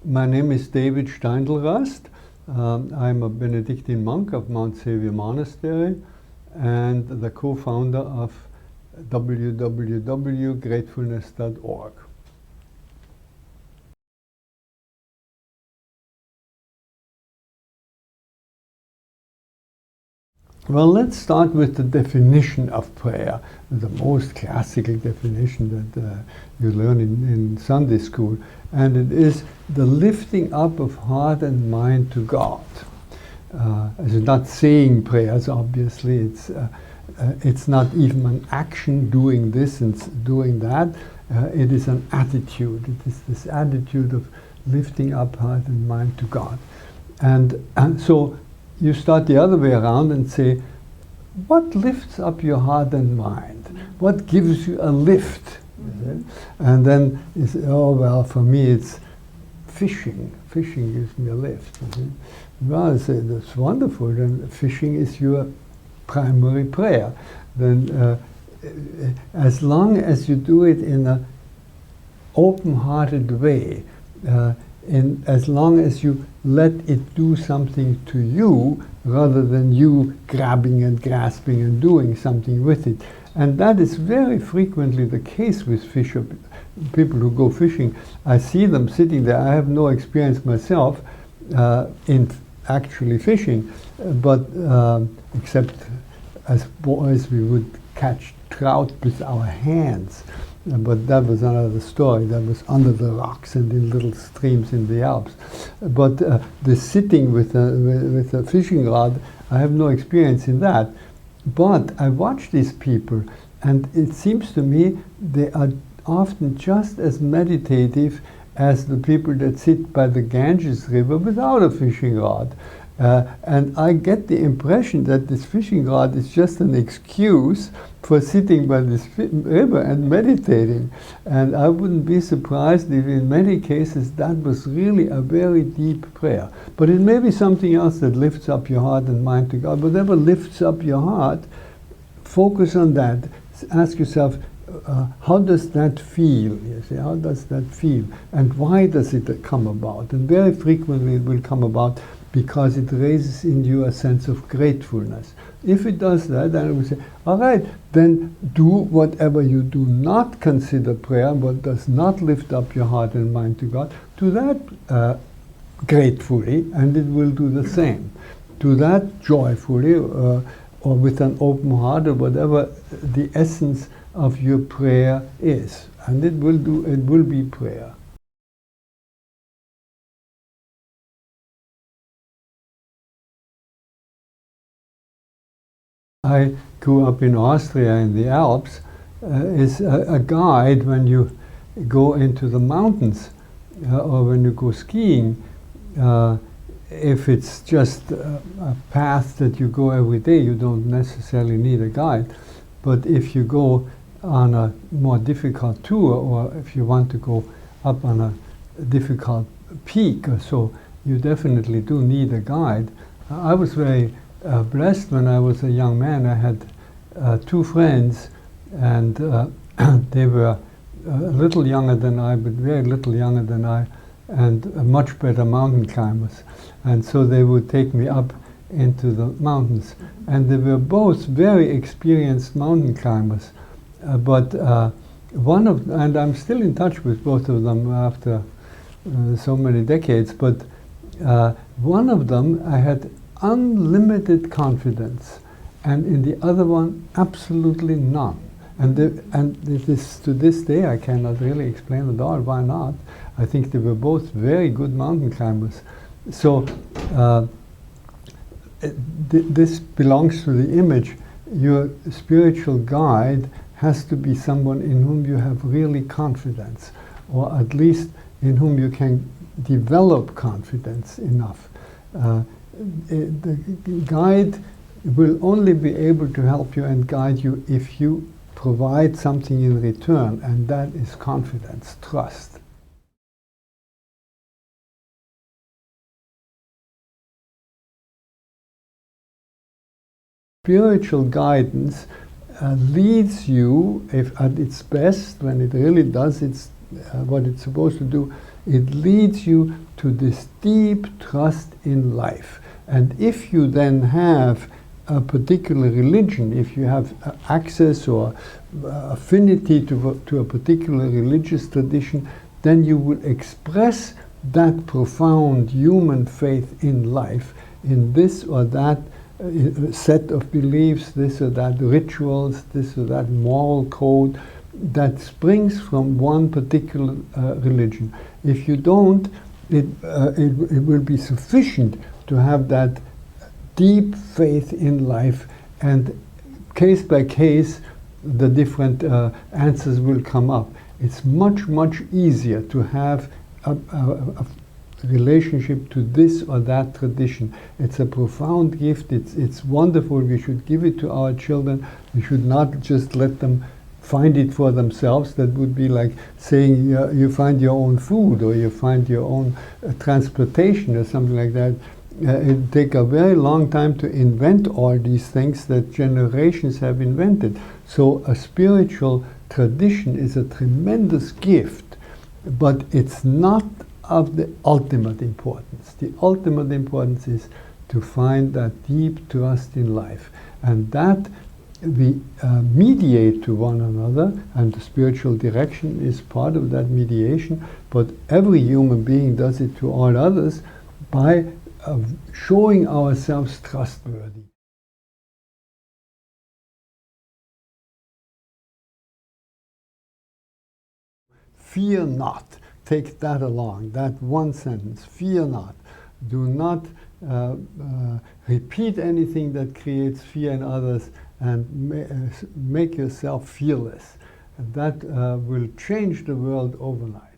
My name is David Steindl Rast. I'm a Benedictine monk of Mount Xavier Monastery and the co-founder of www.gratefulness.org. Well, let's start with the definition of prayer, the most classical definition that you learn in Sunday school, and it is the lifting up of heart and mind to God. It's not saying prayers, obviously. It's not even an action, doing this and doing that. It is an attitude. It is this attitude of lifting up heart and mind to God. And so you start the other way around and say, what lifts up your heart and mind? What gives you a lift? And then you say, oh, well, for me it's fishing. Fishing gives me a lift. Well, I say, that's wonderful. Then fishing is your primary prayer. Then as long as you do it in an open-hearted way, as long as you let it do something to you rather than you grabbing and grasping and doing something with it. And that is very frequently the case with people who go fishing. I see them sitting there. I have no experience myself in actually fishing, but except as boys we would catch trout with our hands. But that was another story. That was under the rocks and in little streams in the Alps. But the sitting with a fishing rod, I have no experience in that. But I watch these people, and it seems to me they are often just as meditative as the people that sit by the Ganges River without a fishing rod. And I get the impression that this fishing rod is just an excuse for sitting by this river and meditating. And I wouldn't be surprised if in many cases that was really a very deep prayer. But it may be something else that lifts up your heart and mind to God. Whatever lifts up your heart, focus on that. Ask yourself, how does that feel? You say, how does that feel? And why does it come about? And very frequently it will come about because it raises in you a sense of gratefulness. If it does that, then I will say, all right, then do whatever you do not consider prayer, what does not lift up your heart and mind to God, do that gratefully, and it will do the same. Do that joyfully, or with an open heart, or whatever the essence of your prayer is, and it will be prayer. I grew up in Austria in the Alps. Is a guide when you go into the mountains or when you go skiing. If it's just a path that you go every day, you don't necessarily need a guide. But if you go on a more difficult tour, or if you want to go up on a difficult peak or so, you definitely do need a guide. I was very blessed when I was a young man. I had two friends, and they were a little younger than I, but very little younger than I, and much better mountain climbers. And so they would take me up into the mountains. And they were both very experienced mountain climbers. But and I'm still in touch with both of them after so many decades, but one of them I had unlimited confidence, and in the other one absolutely none. And to this day I cannot really explain at all why not. I think they were both very good mountain climbers. So this belongs to the image. Your spiritual guide has to be someone in whom you have really confidence, or at least in whom you can develop confidence enough. The guide will only be able to help you and guide you if you provide something in return, and that is confidence, trust. Spiritual guidance leads you, if at its best, when it really does what it's supposed to do, it leads you to this deep trust in life. And if you then have a particular religion, if you have access or affinity to a particular religious tradition, then you will express that profound human faith in life in this or that set of beliefs, this or that rituals, this or that moral code that springs from one particular religion. If you don't, it will be sufficient to have that deep faith in life, and case by case the different answers will come up. It's much, much easier to have a relationship to this or that tradition. It's a profound gift. It's wonderful. We should give it to our children. We should not just let them find it for themselves. That would be like saying you find your own food, or you find your own transportation, or something like that. It takes a very long time to invent all these things that generations have invented. So a spiritual tradition is a tremendous gift, but it's not of the ultimate importance. The ultimate importance is to find that deep trust in life, and that we mediate to one another, and the spiritual direction is part of that mediation, but every human being does it to all others by showing ourselves trustworthy. Fear not. Take that along, that one sentence. Fear not. Do not repeat anything that creates fear in others, and make yourself fearless. And that will change the world overnight.